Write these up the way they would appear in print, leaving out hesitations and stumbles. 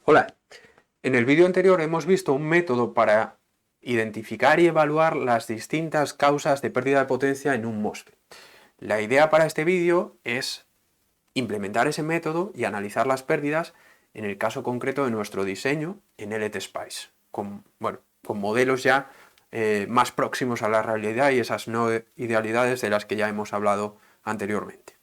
Hola, en el vídeo anterior hemos visto un método para identificar y evaluar las distintas causas de pérdida de potencia en un MOSFET. La idea para este vídeo es implementar ese método y analizar las pérdidas en el caso concreto de nuestro diseño en LTSpice, con modelos ya más próximos a la realidad y esas no idealidades de las que ya hemos hablado anteriormente.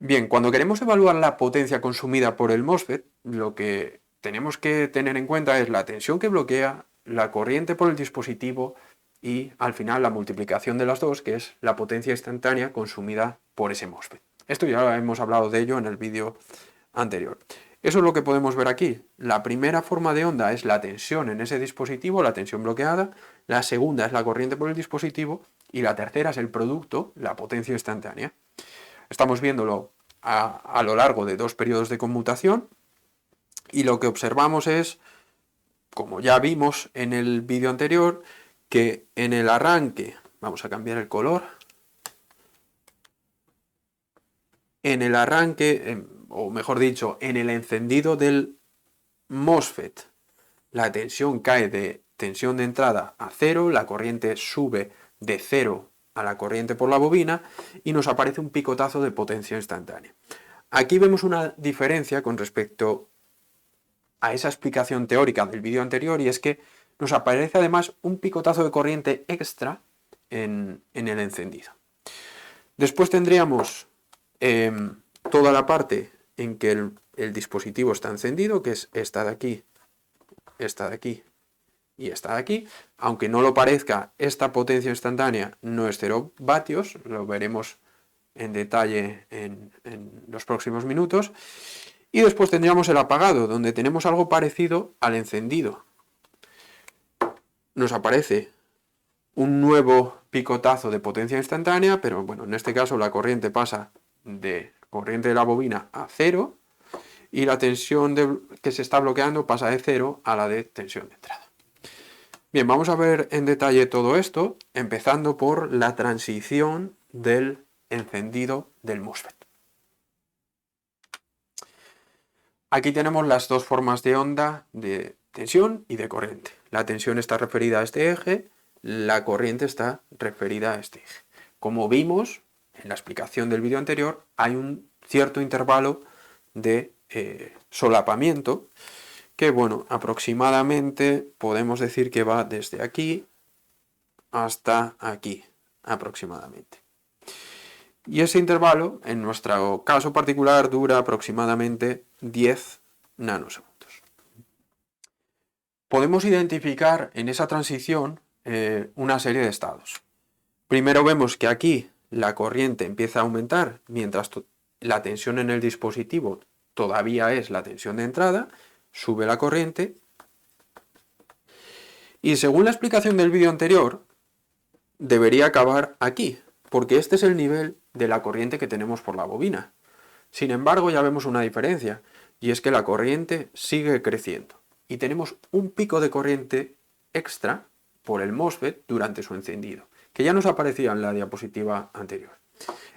Bien, cuando queremos evaluar la potencia consumida por el MOSFET, lo que tenemos que tener en cuenta es la tensión que bloquea, la corriente por el dispositivo y al final la multiplicación de las dos, que es la potencia instantánea consumida por ese MOSFET. Esto ya hemos hablado de ello en el vídeo anterior. Eso es lo que podemos ver aquí. La primera forma de onda es la tensión en ese dispositivo, la tensión bloqueada. La segunda es la corriente por el dispositivo y la tercera es el producto, la potencia instantánea. Estamos viéndolo a lo largo de dos periodos de conmutación y lo que observamos es, como ya vimos en el vídeo anterior, que en el arranque, vamos a cambiar el color, en el arranque, o mejor dicho, en el encendido del MOSFET, la tensión cae de tensión de entrada a 0, la corriente sube de 0 a la corriente por la bobina y nos aparece un picotazo de potencia instantánea. Aquí vemos una diferencia con respecto a esa explicación teórica del vídeo anterior, y es que nos aparece además un picotazo de corriente extra en el encendido. Después tendríamos toda la parte en que el dispositivo está encendido, que es esta de aquí y esta de aquí. Aunque no lo parezca, esta potencia instantánea no es 0 vatios, lo veremos en detalle en los próximos minutos. Y después tendríamos el apagado, donde tenemos algo parecido al encendido. Nos aparece un nuevo picotazo de potencia instantánea, pero bueno, en este caso la corriente pasa de corriente de la bobina a 0 y la tensión que se está bloqueando pasa de 0 a la de tensión de entrada. Bien, vamos a ver en detalle todo esto, empezando por la transición del encendido del MOSFET. Aquí tenemos las dos formas de onda de tensión y de corriente. La tensión está referida a este eje, la corriente está referida a este eje. Como vimos en la explicación del vídeo anterior, hay un cierto intervalo de solapamiento que, bueno, aproximadamente podemos decir que va desde aquí hasta aquí, aproximadamente. Y ese intervalo, en nuestro caso particular, dura aproximadamente 10 nanosegundos. Podemos identificar en esa transición una serie de estados. Primero vemos que aquí la corriente empieza a aumentar mientras la tensión en el dispositivo todavía es la tensión de entrada, sube la corriente y según la explicación del vídeo anterior debería acabar aquí, porque este es el nivel de la corriente que tenemos por la bobina. Sin embargo, ya vemos una diferencia, y es que la corriente sigue creciendo, y tenemos un pico de corriente extra por el MOSFET durante su encendido, que ya nos aparecía en la diapositiva anterior.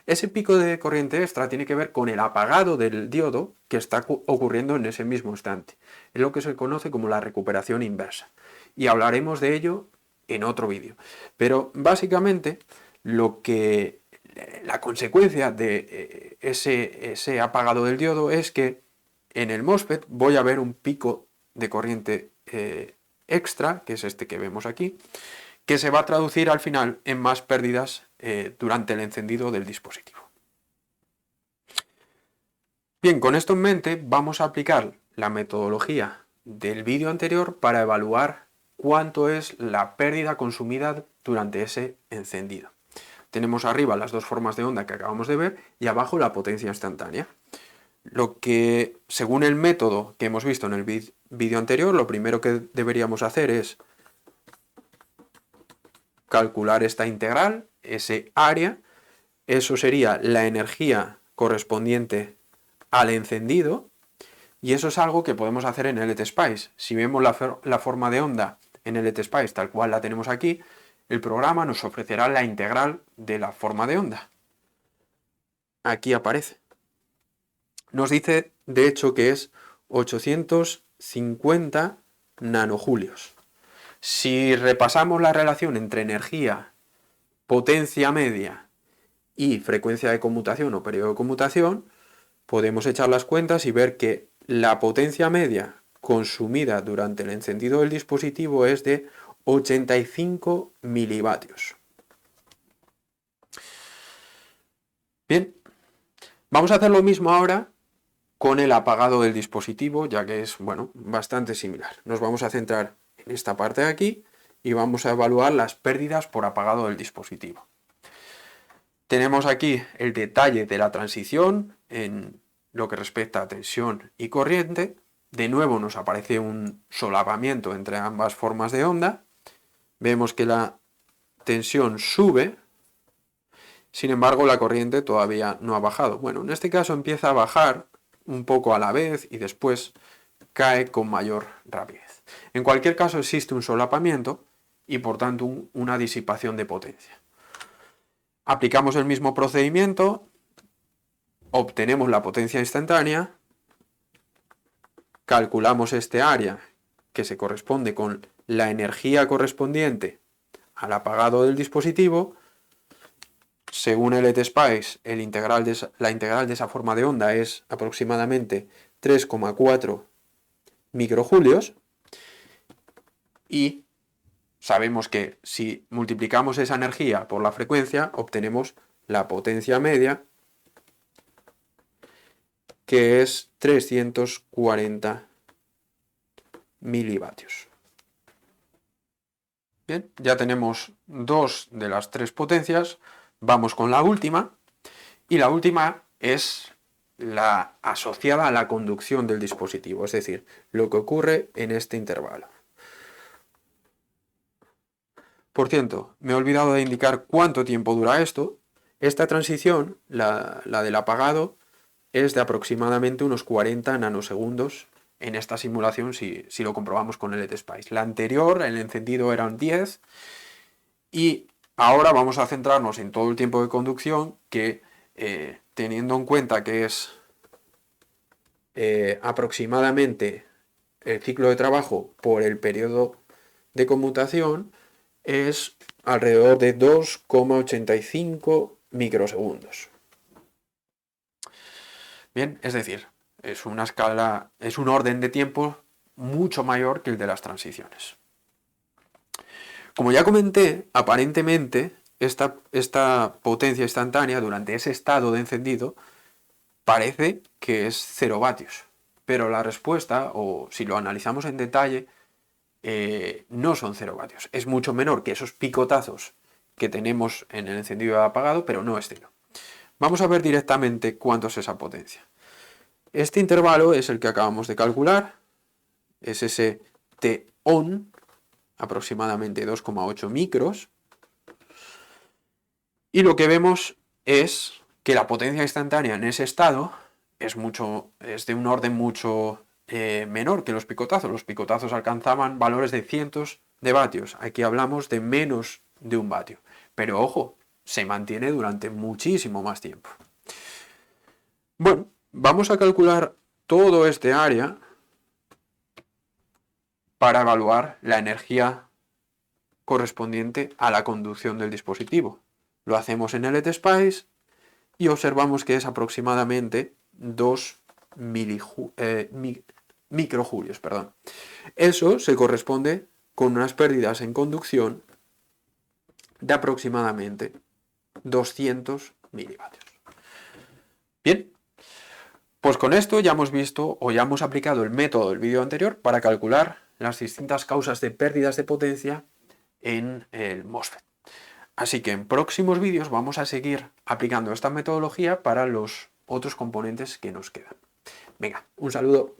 Ese pico de corriente extra tiene que ver con el apagado del diodo que está ocurriendo en ese mismo instante. Es lo que se conoce como la recuperación inversa, y hablaremos de ello en otro vídeo. Pero básicamente la consecuencia de ese apagado del diodo es que en el MOSFET voy a ver un pico de corriente extra, que es este que vemos aquí, que se va a traducir al final en más pérdidas durante el encendido del dispositivo. Bien, con esto en mente vamos a aplicar la metodología del vídeo anterior para evaluar cuánto es la pérdida consumida durante ese encendido. Tenemos arriba las dos formas de onda que acabamos de ver y abajo la potencia instantánea. Lo que, según el método que hemos visto en el vídeo anterior, lo primero que deberíamos hacer es calcular esta integral, ese área. Eso sería la energía correspondiente al encendido, y eso es algo que podemos hacer en LTSpice. Si vemos la forma de onda en LTSpice tal cual la tenemos aquí, el programa nos ofrecerá la integral de la forma de onda. Aquí aparece. Nos dice, de hecho, que es 850 nanojulios. Si repasamos la relación entre energía, potencia media y frecuencia de conmutación o periodo de conmutación, podemos echar las cuentas y ver que la potencia media consumida durante el encendido del dispositivo es de 85 milivatios. Bien, vamos a hacer lo mismo ahora con el apagado del dispositivo, ya que es, bueno, bastante similar. Nos vamos a centrar en esta parte de aquí y vamos a evaluar las pérdidas por apagado del dispositivo. Tenemos aquí el detalle de la transición en lo que respecta a tensión y corriente. De nuevo nos aparece un solapamiento entre ambas formas de onda. Vemos que la tensión sube, sin embargo la corriente todavía no ha bajado. Bueno, en este caso empieza a bajar un poco a la vez y después cae con mayor rapidez. En cualquier caso existe un solapamiento y por tanto una disipación de potencia. Aplicamos el mismo procedimiento, obtenemos la potencia instantánea, calculamos este área que se corresponde con la energía correspondiente al apagado del dispositivo. Según el ETSPICE, la integral de esa forma de onda es aproximadamente 3,4 microjulios y sabemos que si multiplicamos esa energía por la frecuencia obtenemos la potencia media, que es 340 milivatios. Bien, ya tenemos dos de las tres potencias. Vamos con la última, y la última es la asociada a la conducción del dispositivo, es decir, lo que ocurre en este intervalo. Por cierto, me he olvidado de indicar cuánto tiempo dura esto. Esta transición, la del apagado, es de aproximadamente unos 40 nanosegundos en esta simulación si lo comprobamos con el ETSPICE. La anterior, el encendido, eran 10 y ahora vamos a centrarnos en todo el tiempo de conducción que, teniendo en cuenta que es aproximadamente el ciclo de trabajo por el periodo de conmutación, es alrededor de 2,85 microsegundos. Bien, es decir, es una escala, es un orden de tiempo mucho mayor que el de las transiciones. Como ya comenté, aparentemente esta potencia instantánea durante ese estado de encendido parece que es 0 vatios, pero la respuesta, o si lo analizamos en detalle, no son 0 vatios. Es mucho menor que esos picotazos que tenemos en el encendido y apagado, pero no es 0. Vamos a ver directamente cuánto es esa potencia. Este intervalo es el que acabamos de calcular, es ese T-on, aproximadamente 2,8 micros, y lo que vemos es que la potencia instantánea en ese estado es de un orden mucho menor que los picotazos. Los picotazos alcanzaban valores de cientos de vatios. Aquí hablamos de menos de 1 vatio. Pero ojo, se mantiene durante muchísimo más tiempo. Bueno, vamos a calcular todo este área para evaluar la energía correspondiente a la conducción del dispositivo. Lo hacemos en el ETSPICE y observamos que es aproximadamente 2 microjulios. Eso se corresponde con unas pérdidas en conducción de aproximadamente 200 milivatios. Bien, pues con esto ya hemos visto o ya hemos aplicado el método del vídeo anterior para calcular las distintas causas de pérdidas de potencia en el MOSFET. Así que en próximos vídeos vamos a seguir aplicando esta metodología para los otros componentes que nos quedan. Venga, un saludo.